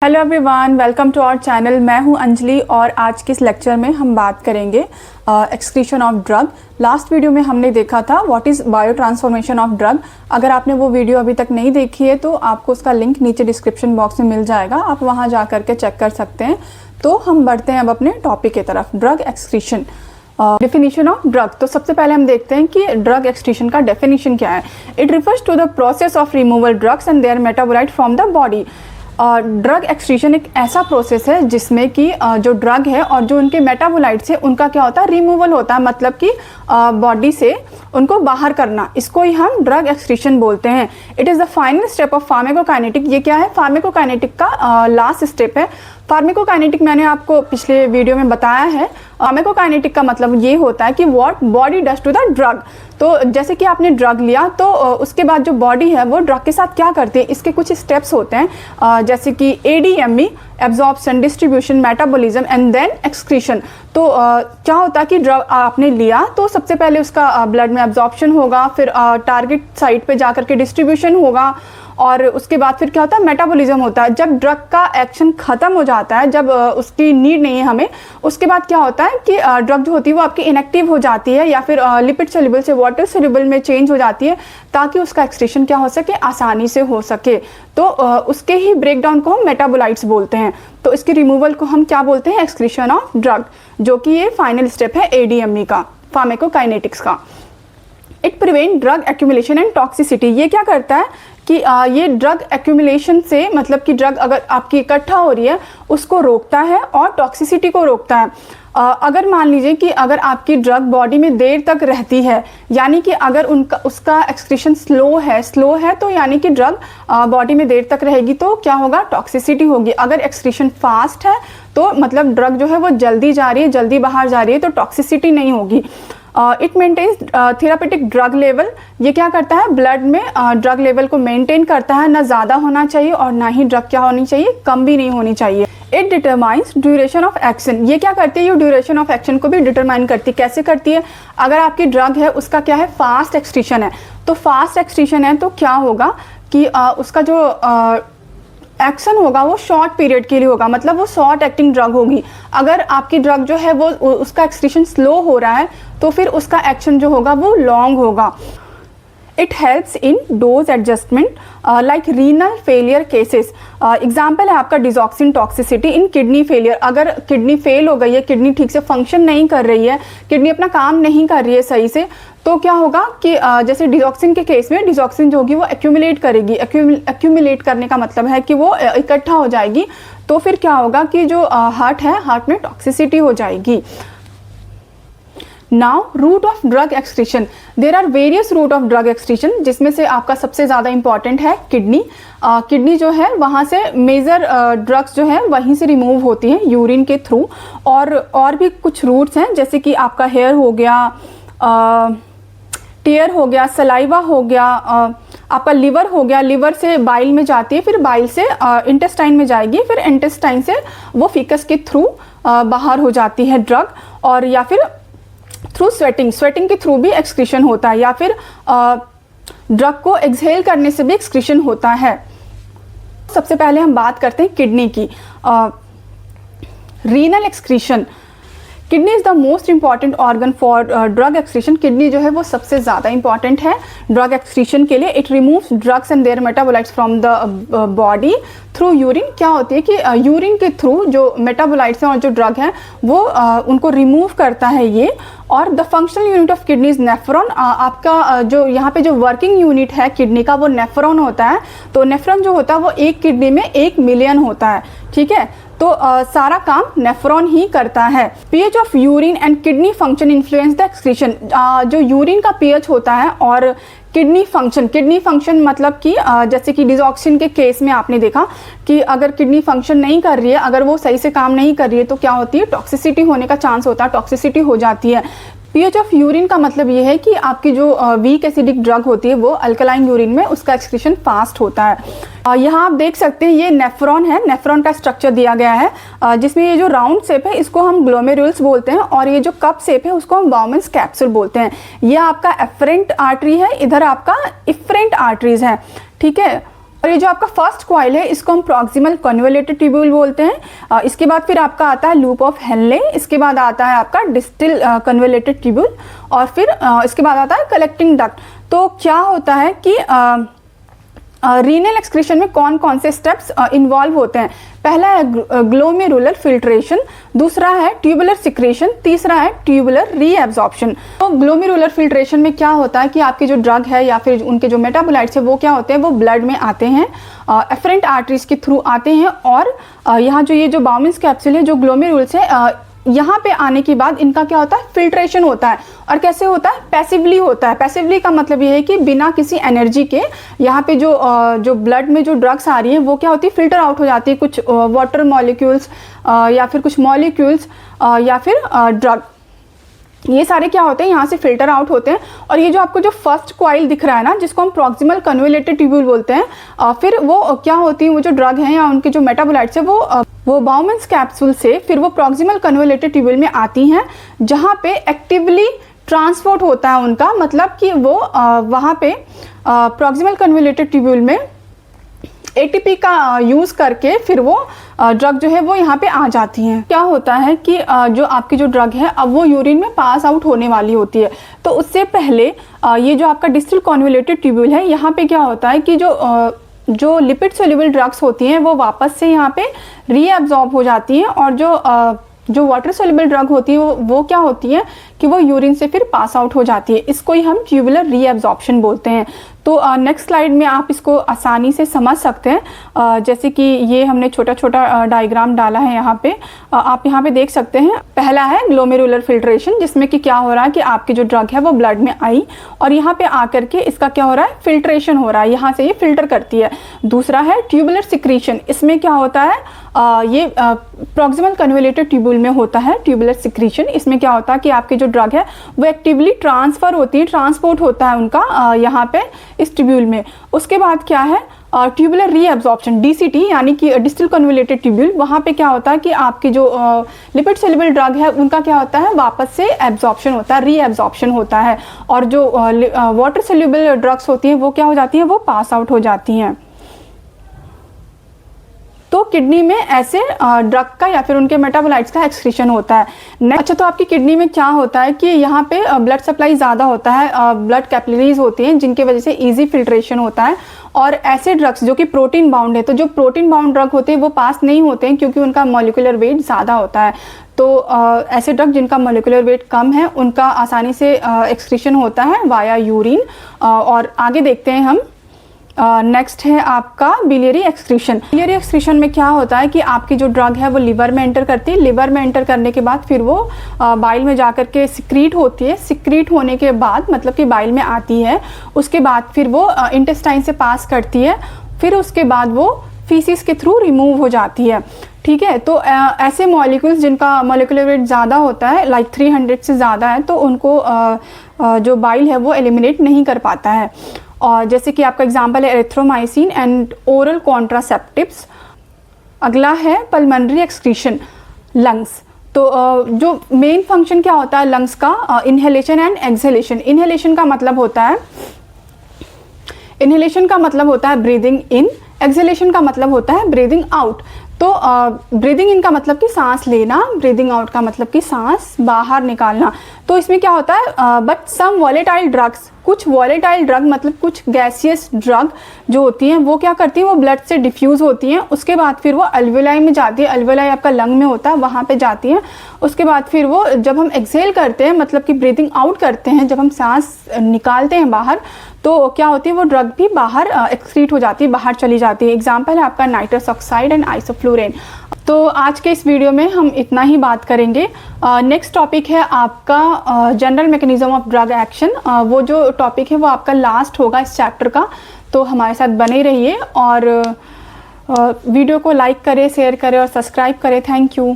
Hello everyone, welcome to our channel. मैं हूं अंजलि और आज के इस लेक्चर में हम बात करेंगे excretion of drug. Last video में हमने देखा था what is bio transformation of drug. अगर आपने वो वीडियो अभी तक नहीं देखी है तो आपको उसका लिंक नीचे डिस्क्रिप्शन बॉक्स में मिल जाएगा, आप वहाँ जा करके चेक कर सकते हैं। तो हम बढ़ते हैं अब अपने टॉपिक की तरफ, drug excretion. Definition of drug. तो सबसे पहले हम देखते हैं कि ड्रग एक्सक्रीशन का डेफिनेशन क्या है। It refers to the process of removal drugs and their metabolite from the body. Drug excretion एक ऐसा प्रोसेस है जिसमें कि जो ड्रग है और जो उनके मेटाबोलाइट्स है उनका क्या होता है, रिमूवल होता है, मतलब कि बॉडी से उनको बाहर करना। इसको ही हम ड्रग एक्सक्रीशन बोलते हैं। It is the final step of pharmacokinetic. ये क्या है, फार्माकोकाइनेटिक का लास्ट स्टेप है। फार्माकोकाइनेटिक मैंने आपको पिछले वीडियो में बताया है। फार्माकोकाइनेटिक का मतलब ये होता है कि what body does to the drug. तो जैसे कि आपने ड्रग लिया तो उसके बाद जो बॉडी है वो ड्रग के साथ क्या करती है, इसके कुछ स्टेप्स होते हैं, जैसे कि ADME, absorption, distribution, metabolism and then excretion. तो क्या होता है कि ड्रग आपने लिया तो सबसे पहले उसका ब्लड में एब्जॉर्प्शन होगा, फिर टारगेट साइट पे जाकर के डिस्ट्रीब्यूशन होगा और उसके बाद फिर क्या होता है, मेटाबॉलिज्म होता है। जब ड्रग का एक्शन खत्म हो जाता है, जब उसकी नीड नहीं है हमें, उसके बाद क्या होता है कि ड्रग जो होती है वो आपकी इनएक्टिव हो जाती है या फिर लिपिड सोल्यूबल से वाटर सोल्यूबल में चेंज हो जाती है ताकि उसका एक्सक्रीशन क्या हो सके, आसानी से हो सके। तो उसके ही ब्रेकडाउन को हम मेटाबोलाइट्स बोलते हैं। तो इसके रिमूवल को हम क्या बोलते हैं, एक्सक्रीशन ऑफ ड्रग, जो कि ये फाइनल स्टेप है ADME का, फार्माकोकाइनेटिक्स का। It prevent drug accumulation and toxicity. ये क्या करता है कि ये ड्रग एक्यूमुलेशन से, मतलब कि ड्रग अगर आपकी इकट्ठा हो रही है उसको रोकता है और टॉक्सिसिटी को रोकता है। अगर मान लीजिए कि अगर आपकी ड्रग बॉडी में देर तक रहती है, यानी कि अगर उसका एक्सक्रीशन स्लो है तो यानी कि ड्रग बॉडी में देर तक रहेगी तो क्या होगा, टॉक्सिसिटी होगी। अगर एक्सक्रीशन फास्ट है तो मतलब ड्रग जो है वो जल्दी जा रही है, जल्दी बाहर जा रही है, तो टॉक्सिसिटी नहीं होगी। It maintains therapeutic drug level. ये क्या करता है, ब्लड में ड्रग लेवल को मेंटेन करता है, ना ज़्यादा होना चाहिए और ना ही ड्रग क्या होनी चाहिए, कम भी नहीं होनी चाहिए। It determines duration of action. ये क्या करती है, ये ड्यूरेशन ऑफ एक्शन को भी डिटरमाइन करती है। कैसे करती है, अगर आपकी ड्रग है उसका क्या है, फास्ट एक्सक्रीशन है, तो फास्ट एक्सक्रीशन है तो क्या होगा कि उसका जो एक्शन होगा वो शॉर्ट पीरियड के लिए होगा, मतलब वो शॉर्ट एक्टिंग ड्रग होगी। अगर आपकी ड्रग जो है वो उसका एक्सक्रीशन स्लो हो रहा है तो फिर उसका एक्शन जो होगा वो लॉन्ग होगा। It helps in dose adjustment like renal failure cases. Example है आपका digoxin toxicity in kidney failure. अगर किडनी फेल हो गई है, किडनी ठीक से फंक्शन नहीं कर रही है, किडनी अपना काम नहीं कर रही है सही से, तो क्या होगा कि जैसे डिजॉक्सिन के केस में डिजॉक्सिन जो होगी वो एक्यूमुलेट करेगी। एक्यूमुलेट करने का मतलब है कि वो इकट्ठा हो जाएगी, तो फिर क्या होगा कि जो हार्ट है, हार्ट में टॉक्सिसिटी हो जाएगी। Now route of drug excretion. There are various route of drug excretion, जिसमें से आपका सबसे ज़्यादा इंपॉर्टेंट है किडनी। किडनी जो है वहाँ से मेजर ड्रग्स जो है वहीं से रिमूव होती हैं यूरिन के थ्रू। और भी कुछ रूट्स हैं, जैसे कि आपका हेयर हो गया, टीयर हो गया, सलाइवा हो गया, आपका लिवर हो गया, लिवर से बाइल में जाती है, फिर बाइल से इंटेस्टाइन में जाएगी, फिर इंटेस्टाइन से वो फीकस के थ्रू बाहर हो जाती है ड्रग, और या फिर थ्रू स्वेटिंग के थ्रू भी एक्सक्रीशन होता है, या फिर ड्रग को एक्सहेल करने से भी एक्सक्रीशन होता है। सबसे पहले हम बात करते हैं किडनी की। Renal excretion. Kidney is the most important organ for drug excretion. Kidney जो है वो सबसे ज़्यादा इंपॉर्टेंट है ड्रग एक्सक्रीशन के लिए। It removes drugs and their metabolites from the body through urine. क्या होती है कि यूरिन के थ्रू जो मेटाबोलाइट्स हैं और जो ड्रग हैं वो उनको रिमूव करता है ये। और the functional unit of kidney is nephron. आपका जो यहाँ पे जो वर्किंग यूनिट है किडनी का वो नेफ्रॉन होता है। तो नेफ्रॉन जो होता है वो एक किडनी में 1 मिलियन होता है, ठीक है। तो सारा काम नेफ्रॉन ही करता है। PH of urine and kidney function influence the excretion. जो यूरिन का पीएच होता है और किडनी फंक्शन मतलब कि जैसे कि डिजॉक्सिन के केस में आपने देखा कि अगर किडनी फंक्शन नहीं कर रही है, अगर वो सही से काम नहीं कर रही है तो क्या होती है, टॉक्सिसिटी होने का चांस होता है, टॉक्सिसिटी हो जाती है। पीएच ऑफ यूरिन का मतलब ये है कि आपकी जो वीक एसिडिक ड्रग होती है वो अल्कलाइन यूरिन में उसका एक्सक्रीशन फास्ट होता है। यहाँ आप देख सकते हैं ये नेफ्रॉन है, नेफ्रॉन का स्ट्रक्चर दिया गया है, जिसमें ये जो राउंड शेप है इसको हम ग्लोमेरुल्स बोलते हैं और ये जो कप शेप है उसको हम बाउमेंस कैप्सूल बोलते हैं। ये आपका एफरेंट आर्टरी है, इधर आपका इफरेंट आर्टरीज है, ठीक है। और ये जो आपका फर्स्ट कॉइल है इसको हम प्रॉक्सिमल कन्वोल्यूटेड ट्यूब्यूल बोलते हैं। इसके बाद फिर आपका आता है लूप ऑफ हेनले, इसके बाद आता है आपका डिस्टल कन्वोल्यूटेड ट्यूब्यूल, और फिर इसके बाद आता है कलेक्टिंग डक्ट। तो क्या होता है कि रीनल एक्सक्रीशन में कौन कौन से स्टेप्स इन्वॉल्व होते हैं? पहला है ग्लोमेरुलर फिल्ट्रेशन, दूसरा है ट्यूबुलर सिक्रेशन, तीसरा है ट्यूबुलर रीएब्जॉर्प्शन। तो ग्लोमेरुलर फिल्ट्रेशन में क्या होता है कि आपके जो ड्रग है या फिर उनके जो मेटाबोलाइट्स है वो क्या होते हैं, वो ब्लड में आते हैं, एफरेंट आर्टरीज के थ्रू आते हैं, और यहाँ जो ये जो बाउमिन्स कैप्सूल है जो ग्लोमेरुल्स है, यहाँ पे आने के बाद इनका क्या होता है, फिल्ट्रेशन होता है। और कैसे होता है? पैसिवली होता है। पैसिवली का मतलब ये है कि बिना किसी एनर्जी के यहाँ पे जो ब्लड में जो ड्रग्स आ रही हैं वो क्या होती है, फिल्टर आउट हो जाती है, कुछ वाटर मॉलिक्यूल्स या फिर कुछ मॉलिक्यूल्स या फिर ड्रग, ये सारे क्या होते हैं यहाँ से फिल्टर आउट होते हैं। और ये जो आपको जो फर्स्ट कॉइल दिख रहा है ना, जिसको हम प्रॉक्सिमल कन्वोल्यूटेड ट्यूब्यूल बोलते हैं, फिर वो क्या होती है, वो जो ड्रग हैं या उनके जो मेटाबोलाइट्स है वो बाउमिन्स कैप्सूल से फिर वो प्रॉक्सिमल कन्वोल्यूटेड ट्यूब्यूल में आती हैं, जहाँ पे एक्टिवली ट्रांसपोर्ट होता है उनका, मतलब कि वो वहाँ पे प्रॉक्सिमल कन्वोल्यूटेड ट्यूब्यूल में ATP का यूज़ करके फिर वो ड्रग जो है वो यहाँ पे आ जाती हैं। क्या होता है कि जो आपकी जो ड्रग है अब वो यूरिन में पास आउट होने वाली होती है, तो उससे पहले ये जो आपका डिस्टल कन्वोल्यूटेड ट्यूब्यूल है, यहाँ पे क्या होता है कि जो लिपिड सोल्यूबल ड्रग्स होती हैं वो वापस से यहाँ पे रीअब्जॉर्ब हो जाती हैं, और जो वाटर सोल्यूबल ड्रग होती है वो क्या होती है कि वो यूरिन से फिर पास आउट हो जाती है। इसको ही हम ट्यूबुलर रीअब्जॉर्प्शन बोलते हैं। तो नेक्स्ट स्लाइड में आप इसको आसानी से समझ सकते हैं। जैसे कि ये हमने छोटा छोटा डायग्राम डाला है यहाँ पे, आप यहाँ पे देख सकते हैं। पहला है ग्लोमेरुलर फिल्ट्रेशन, जिसमें कि क्या हो रहा है कि आपकी जो ड्रग है वो ब्लड में आई और यहाँ पे आकर के इसका क्या हो रहा है, फिल्ट्रेशन हो रहा है, यहाँ से ये फिल्टर करती है। दूसरा है ट्यूबुलर सिक्रीशन, इसमें क्या होता है, ये प्रॉक्सिमल कन्वोल्यूटेड ट्यूब्यूल में होता है ट्यूबुलर सिक्रीशन। इसमें क्या होता है कि आपकी जो ड्रग है वो एक्टिवली ट्रांसफर होती है, ट्रांसपोर्ट होता है उनका यहाँ पे इस ट्यूब्यूल में। उसके बाद क्या है ट्यूबुलर रीअब्जॉर्प्शन, DCT, यानी कि डिस्टल कन्वोल्यूटेड ट्यूब्यूल। वहाँ पे क्या होता है कि आपकी जो लिपिड सोल्यूबल ड्रग है उनका क्या होता है, वापस से एब्जॉर्प्शन होता है, रीअब्जॉर्प्शन होता है, और जो वाटर सोल्यूबल ड्रग्स होती हैं वो क्या हो जाती हैं, वो पास आउट हो जाती हैं। तो किडनी में ऐसे ड्रग का या फिर उनके मेटाबोलाइट्स का एक्सक्रीशन होता है। अच्छा, तो आपकी किडनी में क्या होता है कि यहाँ पे ब्लड सप्लाई ज़्यादा होता है, ब्लड कैपिलरीज होती हैं जिनके वजह से इजी फिल्ट्रेशन होता है, और ऐसे ड्रग्स जो कि प्रोटीन बाउंड है, तो जो प्रोटीन बाउंड ड्रग होते हैं वो पास नहीं होते हैं क्योंकि उनका मॉलिक्यूलर वेट ज़्यादा होता है। तो ऐसे ड्रग जिनका मॉलिक्यूलर वेट कम है उनका आसानी से एक्सक्रीशन होता है वाया यूरिन। और आगे देखते हैं हम। नेक्स्ट है आपका बिलियरी एक्सक्रीशन। बिलियरी एक्सक्रीशन में क्या होता है कि आपकी जो ड्रग है वो लिवर में एंटर करती है, लिवर में एंटर करने के बाद फिर वो बाइल में जाकर के सिक्रीट होती है, सिक्रीट होने के बाद मतलब कि बाइल में आती है, उसके बाद फिर वो इंटेस्टाइन से पास करती है, फिर उसके बाद वो फीसिस के थ्रू रिमूव हो जाती है। ठीक है, तो ऐसे मॉलिक्यूल्स जिनका मॉलिक्यूलर वेट ज़्यादा होता है, लाइक 300 से ज़्यादा है, तो उनको जो बाइल है वो एलिमिनेट नहीं कर पाता है। और जैसे कि आपका एग्जांपल है एरिथ्रोमाइसिन एंड ओरल कॉन्ट्रासेप्टिव्स। अगला है पल्मोनरी एक्सक्रीशन, लंग्स। तो जो मेन फंक्शन क्या होता है लंग्स का, इनहेलेशन एंड एक्सहेलेशन। इनहेलेशन का मतलब होता है ब्रीदिंग इन, एक्सहेलेशन का मतलब होता है ब्रीदिंग आउट। तो ब्रीदिंग इन का मतलब कि सांस लेना, ब्रीदिंग आउट का मतलब कि सांस बाहर निकालना। तो इसमें क्या होता है, बट सम वॉलेटाइल ड्रग्स, कुछ वॉलेटाइल ड्रग मतलब कुछ गैसियस ड्रग जो होती हैं वो क्या करती हैं, वो ब्लड से डिफ्यूज़ होती हैं, उसके बाद फिर वो अल्वेलाई में जाती है, अल्वेलाई आपका लंग में होता है, वहाँ पे जाती हैं। उसके बाद फिर वो जब हम एक्सहेल करते हैं मतलब कि ब्रीदिंग आउट करते हैं, जब हम सांस निकालते हैं बाहर, तो क्या होती है वो ड्रग भी बाहर एक्सक्रीट हो जाती है, बाहर चली जाती है। एग्जाम्पल है आपका नाइट्रस ऑक्साइड एंड आइसोफ्लोरेन। तो आज के इस वीडियो में हम इतना ही बात करेंगे। नेक्स्ट टॉपिक है आपका general mechanism of drug action. वो जो टॉपिक है वो आपका लास्ट होगा इस चैप्टर का, तो हमारे साथ बने रहिए और वीडियो को लाइक करें, शेयर करें और सब्सक्राइब करें। Thank you.